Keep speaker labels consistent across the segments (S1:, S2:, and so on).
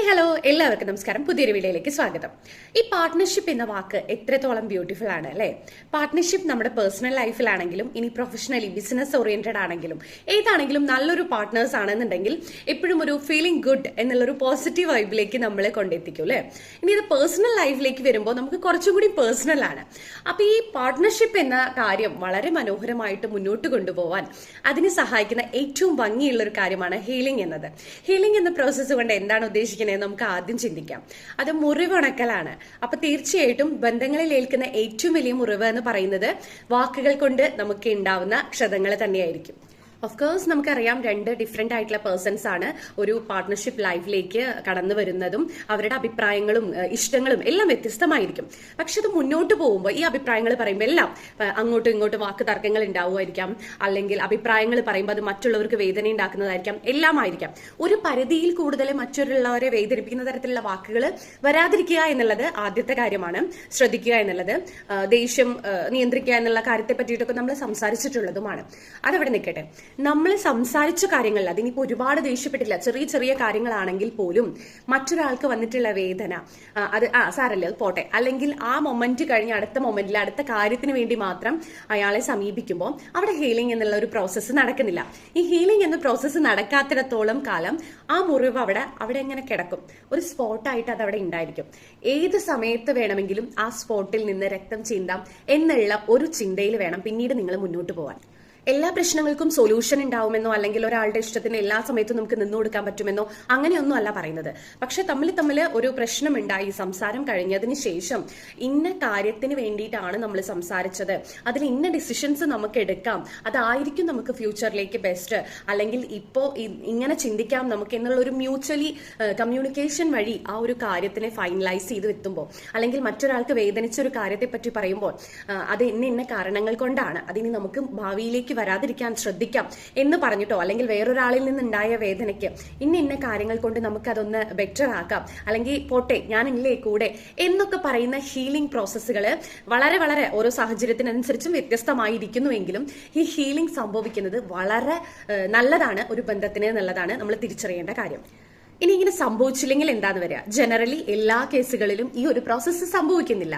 S1: Hello എല്ലാവർക്കും നമസ്കാരം. പുതിയൊരു വീഡിയോയിലേക്ക് സ്വാഗതം. ഈ പാർട്ട്ണർഷിപ്പ് എന്ന വാക്ക് എത്രത്തോളം ബ്യൂട്ടിഫുൾ ആണ് അല്ലേ? പാർട്ട്ണർഷിപ്പ് നമ്മുടെ പേഴ്സണൽ ലൈഫിലാണെങ്കിലും ഇനി പ്രൊഫഷണലി ബിസിനസ് ഓറിയന്റഡ് ആണെങ്കിലും ഏതാണെങ്കിലും നല്ലൊരു പാർട്ട്നേഴ്സ് ആണെന്നുണ്ടെങ്കിൽ എപ്പോഴും ഒരു ഫീലിംഗ് ഗുഡ് എന്നുള്ളൊരു പോസിറ്റീവ് വൈബിലേക്ക് നമ്മളെ കൊണ്ടെത്തിക്കും അല്ലേ? ഇനി ഇത് പേഴ്സണൽ ലൈഫിലേക്ക് വരുമ്പോൾ നമുക്ക് കുറച്ചും കൂടി പേഴ്സണൽ ആണ്. അപ്പൊ ഈ പാർട്ട്ണർഷിപ്പ് എന്ന കാര്യം വളരെ മനോഹരമായിട്ട് മുന്നോട്ട് കൊണ്ടുപോകാൻ അതിനെ സഹായിക്കുന്ന ഏറ്റവും ഭംഗിയുള്ള ഒരു കാര്യമാണ് ഹീലിംഗ് എന്നത്. ഹീലിംഗ് എന്ന പ്രോസസ്സ് കൊണ്ട് എന്താണ് ഉദ്ദേശിക്കുന്നത് നമുക്ക് ആദ്യം ചിന്തിക്കാം. അത് മുറിവുണക്കലാണ്. അപ്പൊ തീർച്ചയായിട്ടും ബന്ധങ്ങളിൽ ഏൽക്കുന്ന ഏറ്റവും വലിയ മുറിവ് എന്ന് പറയുന്നത് വാക്കുകൾ കൊണ്ട് നമുക്ക് ഉണ്ടാവുന്ന ക്ഷതങ്ങൾ തന്നെയായിരിക്കും. ഓഫ് കോഴ്സ് നമുക്കറിയാം, രണ്ട് ഡിഫറെന്റ് ആയിട്ടുള്ള പേഴ്സൺസ് ആണ് ഒരു പാർട്ട്ണർഷിപ്പ് ലൈഫിലേക്ക് കടന്നു വരുന്നതും അവരുടെ അഭിപ്രായങ്ങളും ഇഷ്ടങ്ങളും എല്ലാം വ്യത്യസ്തമായിരിക്കും. പക്ഷെ അത് മുന്നോട്ട് പോകുമ്പോൾ ഈ അഭിപ്രായങ്ങൾ പറയുമ്പോൾ എല്ലാം അങ്ങോട്ടും ഇങ്ങോട്ടും വാക്ക് തർക്കങ്ങൾ ഉണ്ടാവുമായിരിക്കാം, അല്ലെങ്കിൽ അഭിപ്രായങ്ങൾ പറയുമ്പോൾ അത് മറ്റുള്ളവർക്ക് വേദന ഉണ്ടാക്കുന്നതായിരിക്കാം, എല്ലാം ആയിരിക്കാം. ഒരു പരിധിയിൽ കൂടുതൽ മറ്റുള്ളവരെ വേദനിപ്പിക്കുന്ന തരത്തിലുള്ള വാക്കുകൾ വരാതിരിക്കുക എന്നുള്ളത് ആദ്യത്തെ കാര്യമാണ്. ശ്രദ്ധിക്കുക എന്നുള്ളത്, ദേഷ്യം നിയന്ത്രിക്കുക എന്നുള്ള കാര്യത്തെ പറ്റിയിട്ടൊക്കെ നമ്മൾ സംസാരിച്ചിട്ടുള്ളതുമാണ്. അതവിടെ നിൽക്കട്ടെ. നമ്മൾ സംസാരിച്ച കാര്യങ്ങളിൽ അതിനിപ്പോ ഒരുപാട് ദേഷ്യപ്പെട്ടില്ല, ചെറിയ ചെറിയ കാര്യങ്ങളാണെങ്കിൽ പോലും മറ്റൊരാൾക്ക് വന്നിട്ടുള്ള വേദന അത് സാരല്ലേ അത് പോട്ടെ, അല്ലെങ്കിൽ ആ മൊമെന്റ് കഴിഞ്ഞ് അടുത്ത മൊമെന്റിൽ അടുത്ത കാര്യത്തിന് വേണ്ടി മാത്രം അയാളെ സമീപിക്കുമ്പോൾ അവിടെ ഹീലിംഗ് എന്നുള്ള ഒരു പ്രോസസ്സ് നടക്കുന്നില്ല. ഈ ഹീലിംഗ് എന്ന പ്രോസസ്സ് നടക്കാത്തിടത്തോളം കാലം ആ മുറിവ് അവിടെ എങ്ങനെ കിടക്കും, ഒരു സ്പോട്ടായിട്ട് അത് അവിടെ ഉണ്ടായിരിക്കും. ഏത് സമയത്ത് വേണമെങ്കിലും ആ സ്പോട്ടിൽ നിന്ന് രക്തം ചീന്താം എന്നുള്ള ഒരു ചിന്തയിൽ വേണം പിന്നീട് നിങ്ങൾ മുന്നോട്ട് പോവാൻ. എല്ലാ പ്രശ്നങ്ങൾക്കും സൊല്യൂഷൻ ഉണ്ടാവുമെന്നോ അല്ലെങ്കിൽ ഒരാളുടെ ഇഷ്ടത്തിന് എല്ലാ സമയത്തും നമുക്ക് നിന്നു കൊടുക്കാൻ പറ്റുമെന്നോ അങ്ങനെയൊന്നും അല്ല പറയുന്നത്. പക്ഷെ തമ്മിൽ ഒരു പ്രശ്നം ഉണ്ടായി, സംസാരം കഴിഞ്ഞതിന് ശേഷം ഇന്ന കാര്യത്തിന് വേണ്ടിയിട്ടാണ് നമ്മൾ സംസാരിച്ചത്, അതിൽ ഇന്ന ഡിസിഷൻസ് നമുക്ക് എടുക്കാം, അതായിരിക്കും നമുക്ക് ഫ്യൂച്ചറിലേക്ക് ബെസ്റ്റ്, അല്ലെങ്കിൽ ഇപ്പോ ഇങ്ങനെ ചിന്തിക്കാം നമുക്ക് എന്നുള്ള ഒരു മ്യൂച്വലി കമ്മ്യൂണിക്കേഷൻ വഴി ആ ഒരു കാര്യത്തിനെ ഫൈനലൈസ് ചെയ്ത് എത്തുമ്പോൾ, അല്ലെങ്കിൽ മറ്റൊരാൾക്ക് വേദനിച്ച ഒരു കാര്യത്തെ പറ്റി പറയുമ്പോൾ അത് ഇന്ന കാരണങ്ങൾ കൊണ്ടാണ്, അതിന് നമുക്ക് ഭാവിയിലേക്ക് വരാതിരിക്കാൻ ശ്രദ്ധിക്കാം എന്ന് പറഞ്ഞിട്ടോ, അല്ലെങ്കിൽ വേറൊരാളിൽ നിന്നുണ്ടായ വേദനയ്ക്ക് ഇന്ന കാര്യങ്ങൾ കൊണ്ട് നമുക്ക് അതൊന്ന് ബെറ്റർ ആക്കാം, അല്ലെങ്കിൽ പോട്ടെ ഞാനില്ലേ കൂടെ എന്നൊക്കെ പറയുന്ന ഹീലിംഗ് പ്രോസസ്സുകൾ വളരെ വളരെ ഓരോ സാഹചര്യത്തിനനുസരിച്ചും വ്യത്യസ്തമായിരിക്കുന്നുവെങ്കിലും ഈ ഹീലിംഗ് സംഭവിക്കുന്നത് വളരെ നല്ലതാണ് ഒരു ബന്ധത്തിന് എന്നുള്ളതാണ് നമ്മൾ തിരിച്ചറിയേണ്ട കാര്യം. ഇനി ഇങ്ങനെ സംഭവിച്ചില്ലെങ്കിൽ എന്താന്ന് വരിക? ജനറലി എല്ലാ കേസുകളിലും ഈ ഒരു പ്രോസസ്സ് സംഭവിക്കുന്നില്ല.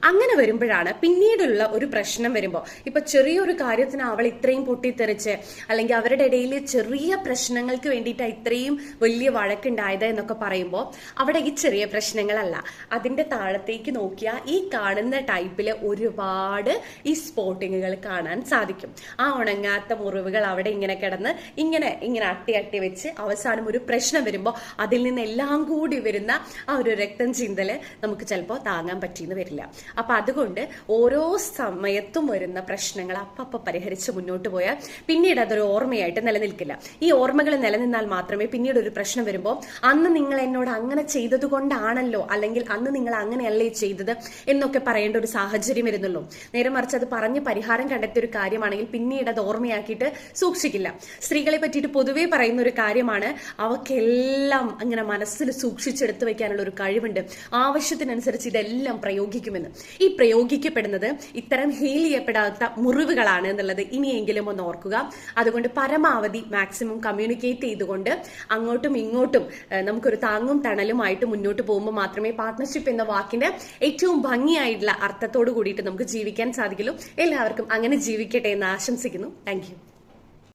S1: അങ്ങനെ വരുമ്പോഴാണ് പിന്നീടുള്ള ഒരു പ്രശ്നം വരുമ്പോൾ, ഇപ്പൊ ചെറിയൊരു കാര്യത്തിന് അവൾ ഇത്രയും പൊട്ടിത്തെറിച്ച്, അല്ലെങ്കിൽ അവരുടെ ഇടയിൽ ചെറിയ പ്രശ്നങ്ങൾക്ക് വേണ്ടിയിട്ട് ഇത്രയും വലിയ വഴക്കുണ്ടായത് എന്നൊക്കെ പറയുമ്പോൾ അവിടെ ഈ ചെറിയ പ്രശ്നങ്ങളല്ല, അതിന്റെ താഴത്തേക്ക് നോക്കിയാൽ ഈ കാണുന്ന ടൈപ്പില് ഒരുപാട് ഈ സ്പോട്ടിങ്ങുകൾ കാണാൻ സാധിക്കും. ആ ഉണങ്ങാത്ത മുറിവുകൾ അവിടെ ഇങ്ങനെ കിടന്ന് ഇങ്ങനെ അട്ടി വെച്ച് അവസാനം ഒരു പ്രശ്നം വരുമ്പോൾ അതിൽ നിന്ന് എല്ലാം കൂടി വരുന്ന ആ ഒരു രക്തം ചിന്തല് നമുക്ക് ചിലപ്പോൾ താങ്ങാൻ പറ്റിയെന്ന് വരില്ല. അപ്പൊ അതുകൊണ്ട് ഓരോ സമയത്തും വരുന്ന പ്രശ്നങ്ങൾ അപ്പ പരിഹരിച്ച് മുന്നോട്ട് പോയാൽ പിന്നീട് അതൊരു ഓർമ്മയായിട്ട് നിലനിൽക്കില്ല. ഈ ഓർമ്മകൾ നിലനിന്നാൽ മാത്രമേ പിന്നീട് ഒരു പ്രശ്നം വരുമ്പോൾ അന്ന് നിങ്ങൾ എന്നോട് അങ്ങനെ ചെയ്തത് കൊണ്ടാണല്ലോ, അല്ലെങ്കിൽ അന്ന് നിങ്ങൾ അങ്ങനെയല്ലേ ചെയ്തത് എന്നൊക്കെ പറയേണ്ട ഒരു സാഹചര്യം വരുന്നുള്ളൂ. നേരെ മറിച്ച് അത് പറഞ്ഞ് പരിഹാരം കണ്ടെത്തിയ ഒരു കാര്യമാണെങ്കിൽ പിന്നീട് അത് ഓർമ്മയാക്കിയിട്ട് സൂക്ഷിക്കില്ല. സ്ത്രീകളെ പറ്റിയിട്ട് പൊതുവേ പറയുന്ന ഒരു കാര്യമാണ്, അവക്കെല്ലാം അങ്ങനെ മനസ്സിൽ സൂക്ഷിച്ചെടുത്തു വെക്കാനുള്ള ഒരു കഴിവുണ്ട്, ആവശ്യത്തിനനുസരിച്ച് ഇതെല്ലാം പ്രയോഗിക്കുമെന്ന്. ഈ പ്രയോഗിക്കപ്പെടുന്നത് ഇത്തരം ഹീൽ ചെയ്യപ്പെടാത്ത മുറിവുകളാണ് എന്നുള്ളത് ഇനിയെങ്കിലും ഒന്ന് ഓർക്കുക. അതുകൊണ്ട് പരമാവധി മാക്സിമം കമ്മ്യൂണിക്കേറ്റ് ചെയ്തുകൊണ്ട് അങ്ങോട്ടും ഇങ്ങോട്ടും നമുക്കൊരു താങ്ങും തണലുമായിട്ട് മുന്നോട്ട് പോകുമ്പോൾ മാത്രമേ പാർട്ട്ണർഷിപ്പ് എന്ന വാക്കിന്റെ ഏറ്റവും ഭംഗിയായിട്ടുള്ള അർത്ഥത്തോട് കൂടിയിട്ട് നമുക്ക് ജീവിക്കാൻ സാധിക്കുള്ളൂ. എല്ലാവർക്കും അങ്ങനെ ജീവിക്കട്ടെ എന്ന് ആശംസിക്കുന്നു. Thank you.